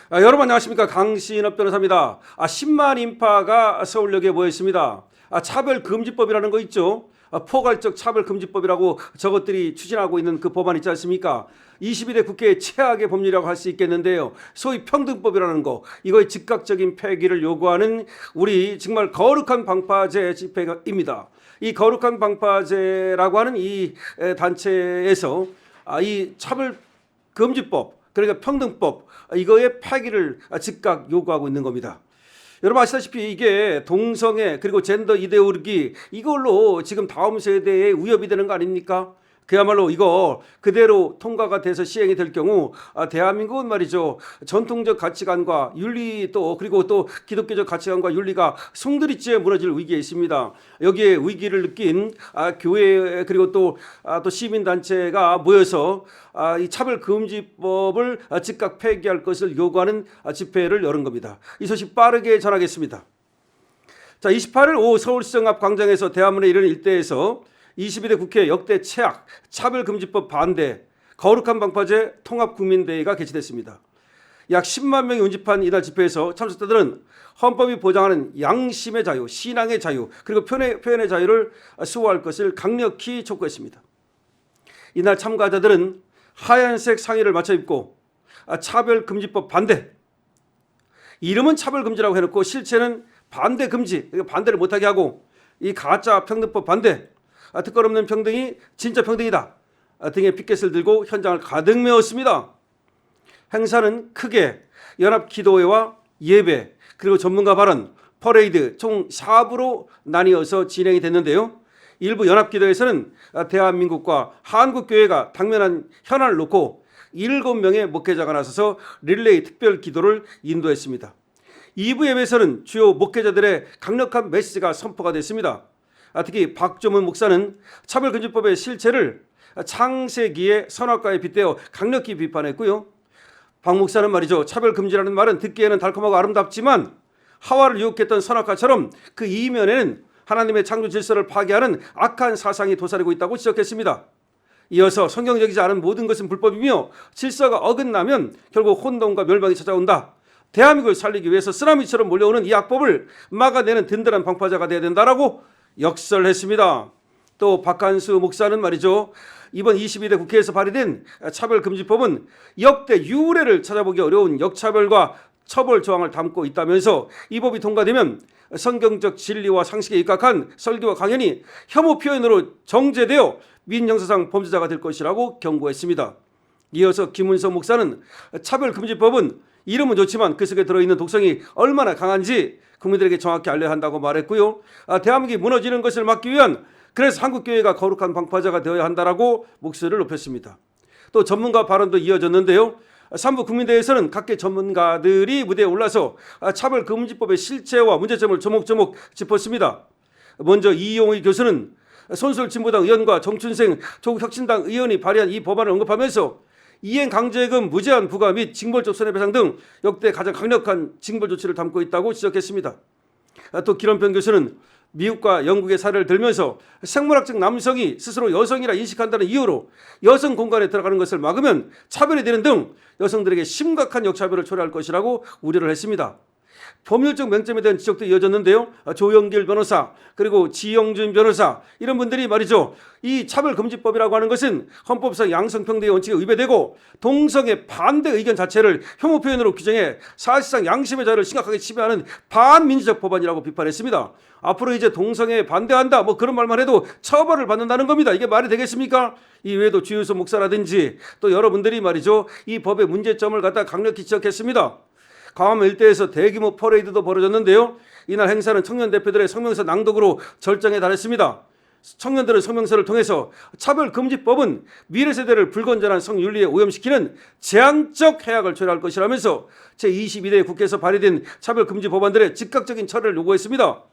여러분 안녕하십니까, 강신업 변호사입니다. 10만 인파가 서울역에 모여 있습니다. 차별금지법이라는 거 있죠. 포괄적 차별금지법이라고 저것들이 추진하고 있는 그 법안 있지 않습니까? 22대 국회의 최악의 법률이라고 할 수 있겠는데요. 소위 평등법이라는 거, 이거의 즉각적인 폐기를 요구하는 우리 정말 거룩한 방파제 집회입니다. 이 거룩한 방파제라고 하는 이 단체에서 이 차별금지법, 그러니까 평등법, 이거의 폐기를 즉각 요구하고 있는 겁니다. 여러분 아시다시피 이게 동성애 그리고 젠더 이데올로기, 이걸로 지금 다음 세대에 위협이 되는 거 아닙니까? 그야말로 이거 그대로 통과가 돼서 시행이 될 경우 대한민국은 말이죠, 전통적 가치관과 윤리, 또 그리고 또 기독교적 가치관과 윤리가 송두리째 무너질 위기에 있습니다. 여기에 위기를 느낀 교회 그리고 또 시민단체가 모여서 이 차별금지법을 즉각 폐기할 것을 요구하는 집회를 열은 겁니다. 이 소식 빠르게 전하겠습니다. 28일 오후 서울시청 앞 광장에서 대화문에 이르는 일대에서 22대 국회 역대 최악 차별금지법 반대 거룩한 방파제 통합국민대회가 개최됐습니다. 약 10만 명이 운집한 이날 집회에서 참석자들은 헌법이 보장하는 양심의 자유, 신앙의 자유, 그리고 표현의 자유를 수호할 것을 강력히 촉구했습니다. 이날 참가자들은 하얀색 상의를 맞춰 입고 차별금지법 반대, 이름은 차별금지라고 해놓고 실체는 반대금지, 반대를 못하게 하고, 이 가짜 평등법 반대, 특권 없는 평등이 진짜 평등이다 등의 피켓을 들고 현장을 가득 메웠습니다. 행사는 크게 연합기도회와 예배, 그리고 전문가 발언, 퍼레이드 총 4부로 나뉘어서 진행이 됐는데요. 일부 연합기도에서는 대한민국과 한국교회가 당면한 현안을 놓고 7명의 목회자가 나서서 릴레이 특별 기도를 인도했습니다. 2부 예배에서는 주요 목회자들의 강력한 메시지가 선포가 됐습니다. 특히 박조문 목사는 차별금지법의 실체를 창세기의 선악과에 빗대어 강력히 비판했고요. 박 목사는 말이죠, 차별금지라는 말은 듣기에는 달콤하고 아름답지만 하와를 유혹했던 선악과처럼 그 이면에는 하나님의 창조 질서를 파괴하는 악한 사상이 도사리고 있다고 지적했습니다. 이어서 성경적이지 않은 모든 것은 불법이며 질서가 어긋나면 결국 혼돈과 멸망이 찾아온다. 대한민국을 살리기 위해서 쓰나미처럼 몰려오는 이 악법을 막아내는 든든한 방파제가 되어야 된다라고 역설했습니다. 또 박한수 목사는 말이죠, 이번 22대 국회에서 발의된 차별금지법은 역대 유례를 찾아보기 어려운 역차별과 처벌 조항을 담고 있다면서 이 법이 통과되면 성경적 진리와 상식에 입각한 설교와 강연이 혐오 표현으로 정제되어 민형사상 범죄자가 될 것이라고 경고했습니다. 이어서 김은성 목사는 차별금지법은 이름은 좋지만 그 속에 들어있는 독성이 얼마나 강한지 국민들에게 정확히 알려야 한다고 말했고요. 대한민국이 무너지는 것을 막기 위한, 그래서 한국교회가 거룩한 방파제가 되어야 한다라고 목소리를 높였습니다. 또 전문가 발언도 이어졌는데요. 3부 국민대회에서는 각계 전문가들이 무대에 올라서 차별금지법의 실체와 문제점을 조목조목 짚었습니다. 먼저 이용의 교수는 손술진보당 의원과 정춘생 조국혁신당 의원이 발의한 이 법안을 언급하면서 이행강제금 무제한 부과 및 징벌적 손해배상 등 역대 가장 강력한 징벌 조치를 담고 있다고 지적했습니다. 또 기런평 교수는 미국과 영국의 사례를 들면서 생물학적 남성이 스스로 여성이라 인식한다는 이유로 여성 공간에 들어가는 것을 막으면 차별이 되는 등 여성들에게 심각한 역차별을 초래할 것이라고 우려를 했습니다. 법률적 맹점에 대한 지적도 이어졌는데요. 조영길 변호사 그리고 지영준 변호사, 이런 분들이 말이죠, 이 차별금지법이라고 하는 것은 헌법상 양성평등의 원칙에 위배되고 동성애 반대 의견 자체를 혐오 표현으로 규정해 사실상 양심의 자유를 심각하게 침해하는 반민주적 법안이라고 비판했습니다. 앞으로 이제 동성애에 반대한다 뭐 그런 말만 해도 처벌을 받는다는 겁니다. 이게 말이 되겠습니까? 이 외에도 주유소 목사라든지 또 여러분들이 말이죠, 이 법의 문제점을 갖다 강력히 지적했습니다. 광화문 일대에서 대규모 퍼레이드도 벌어졌는데요. 이날 행사는 청년 대표들의 성명서 낭독으로 절정에 달했습니다. 청년들은 성명서를 통해서 차별금지법은 미래 세대를 불건전한 성윤리에 오염시키는 재앙적 해악을 초래할 것이라면서 제22대 국회에서 발의된 차별금지 법안들의 즉각적인 처리를 요구했습니다.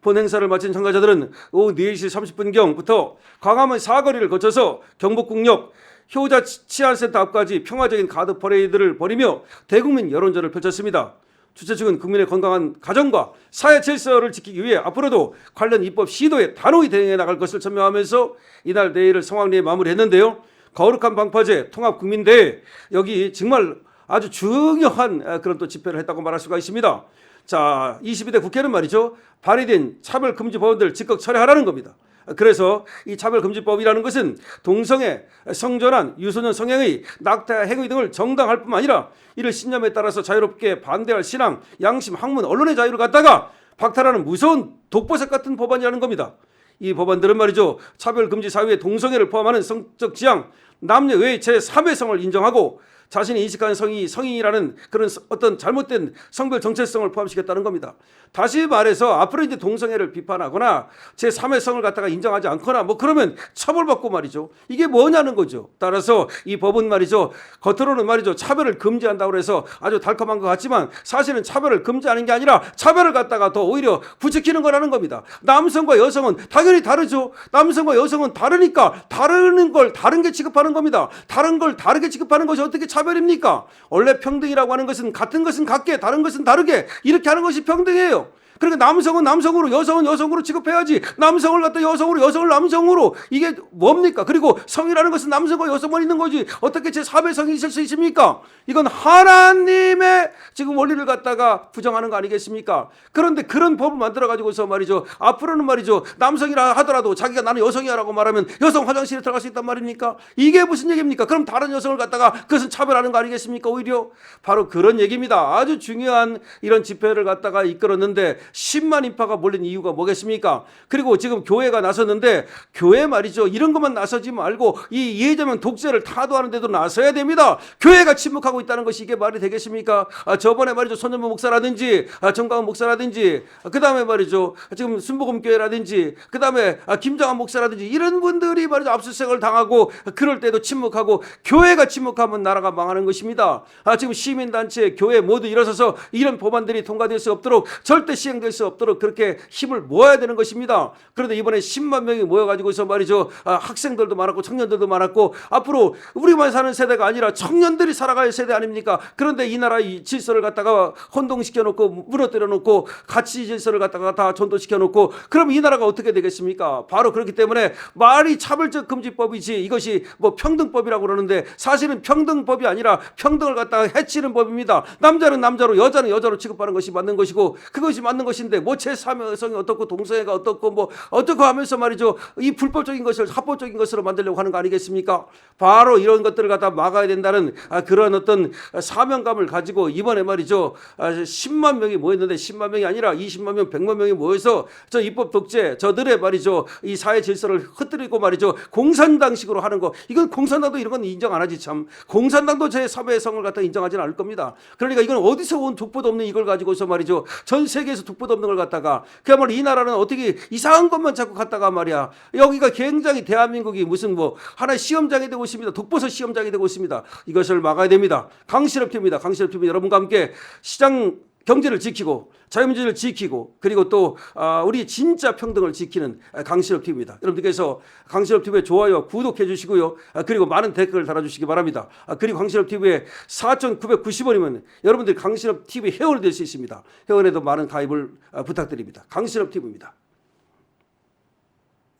본 행사를 마친 참가자들은 오후 4시 30분경부터 광화문 사거리를 거쳐서 경복궁역 효자 치안센터 앞까지 평화적인 가드 퍼레이드를 벌이며 대국민 여론전을 펼쳤습니다. 주최 측은 국민의 건강한 가정과 사회 질서를 지키기 위해 앞으로도 관련 입법 시도에 단호히 대응해 나갈 것을 천명하면서 이날 내일을 성황리에 마무리했는데요. 거룩한 방파제 통합국민대회, 여기 정말 아주 중요한 그런 또 집회를 했다고 말할 수가 있습니다. 자, 22대 국회는 말이죠. 발의된 차별금지 법안들을 즉각 철회하라는 겁니다. 그래서 이 차별금지법이라는 것은 동성애, 성전환, 유소년 성행위, 낙태 행위 등을 정당할 뿐만 아니라 이를 신념에 따라서 자유롭게 반대할 신앙, 양심, 학문, 언론의 자유를 갖다가 박탈하는 무서운 독보색 같은 법안이라는 겁니다. 이 법안들은 말이죠. 차별금지 사유에 동성애를 포함하는 성적 지향, 남녀 외의 제3의 성을 인정하고 자신이 인식하는 성이 성인이라는 그런 어떤 잘못된 성별 정체성을 포함시켰다는 겁니다. 다시 말해서 앞으로 이제 동성애를 비판하거나 제3의 성을 갖다가 인정하지 않거나 뭐 그러면 처벌받고 말이죠. 이게 뭐냐는 거죠. 따라서 이 법은 말이죠. 겉으로는 말이죠. 차별을 금지한다고 해서 아주 달콤한 것 같지만 사실은 차별을 금지하는 게 아니라 차별을 갖다가 더 오히려 부추기는 거라는 겁니다. 남성과 여성은 당연히 다르죠. 남성과 여성은 다르니까 다른 걸 다른 게 취급하는 겁니다. 다른 걸 다르게 취급하는 것이 어떻게 차별입니까? 원래 평등이라고 하는 것은 같은 것은 같게 다른 것은 다르게 이렇게 하는 것이 평등이에요. 그러니까 남성은 남성으로 여성은 여성으로 취급해야지 남성을 갖다 여성으로 여성을 남성으로 이게 뭡니까? 그리고 성이라는 것은 남성과 여성만 있는 거지 어떻게 제3의 성이 있을 수 있습니까? 이건 하나님의 지금 원리를 갖다가 부정하는 거 아니겠습니까? 그런데 그런 법을 만들어 가지고서 말이죠. 앞으로는 말이죠. 남성이라 하더라도 자기가 나는 여성이야라고 말하면 여성 화장실에 들어갈 수 있단 말입니까? 이게 무슨 얘기입니까? 그럼 다른 여성을 갖다가 그것은 차별하는 거 아니겠습니까? 오히려 바로 그런 얘기입니다. 아주 중요한 이런 집회를 갖다가 이끌었는데 10만 인파가 몰린 이유가 뭐겠습니까? 그리고 지금 교회가 나섰는데 교회 말이죠. 이런 것만 나서지 말고 이 이해재명 독재를 타도하는 데도 나서야 됩니다. 교회가 침묵하고 있다는 것이 이게 말이 되겠습니까? 저번에 말이죠. 손현무 목사라든지 정광훈 목사라든지 그 다음에 말이죠. 지금 순복음교회라든지 그 다음에 김정한 목사라든지 이런 분들이 말이죠. 압수수색을 당하고 그럴 때도 침묵하고 교회가 침묵하면 나라가 망하는 것입니다. 지금 시민단체 교회 모두 일어서서 이런 법안들이 통과될 수 없도록 절대 시행될 수 없도록 그렇게 힘을 모아야 되는 것입니다. 그런데 이번에 10만 명이 모여가지고서 말이죠. 학생들도 많았고 청년들도 많았고 앞으로 우리만 사는 세대가 아니라 청년들이 살아갈 세대 아닙니까? 그런데 이 나라의 질서를 갖다가 혼동시켜 놓고 무너뜨려 놓고 가치 질서를 갖다가 다 전도시켜 놓고 그럼 이 나라가 어떻게 되겠습니까? 바로 그렇기 때문에 말이 차별적 금지법이지 이것이 뭐 평등법이라고 그러는데 사실은 평등법이 아니라 평등을 갖다가 해치는 법입니다. 남자는 남자로 여자는 여자로 취급하는 것이 맞는 것이고 그것이 맞는 것인데 뭐 제3성이 어떻고 동성애가 어떻고 뭐 어떻고 하면서 말이죠. 이 불법적인 것을 합법적인 것으로 만들려고 하는 거 아니겠습니까? 바로 이런 것들을 갖다 막아야 된다는 그런 어떤 사명감을 가지고 이번에 말이죠. 10만 명이 모였는데 10만 명이 아니라 20만 명, 100만 명이 모여서 저 입법 독재 저들의 말이죠. 이 사회 질서를 흐트리고 말이죠. 공산당식으로 하는 거 이건 공산당도 이런 건 인정 안 하지 참. 공산당도 제3의 성을 갖다 인정하지는 않을 겁니다. 그러니까 이건 어디서 온 독보도 없는 이걸 가지고서 말이죠. 전 세계에서 독보도 없는 걸 갖다가 그야말로 이 나라는 어떻게 이상한 것만 자꾸 갖다가 말이야. 여기가 굉장히 대한민국이 무슨 뭐 하나의 시험장이 되고 있습니다. 독버섯 시험장이 되고 있습니다. 이것을 막아야 됩니다. 강신업TV입니다. 강신업TV 여러분과 함께 시장 경제를 지키고 자유민주주의를 지키고 그리고 또 우리 진짜 평등을 지키는 강신업TV입니다. 여러분들께서 강신업TV에 좋아요, 구독해 주시고요. 그리고 많은 댓글을 달아주시기 바랍니다. 그리고 강신업TV에 4,990원이면 여러분들 강신업TV 회원이 될 수 있습니다. 회원에도 많은 가입을 부탁드립니다. 강신업TV입니다.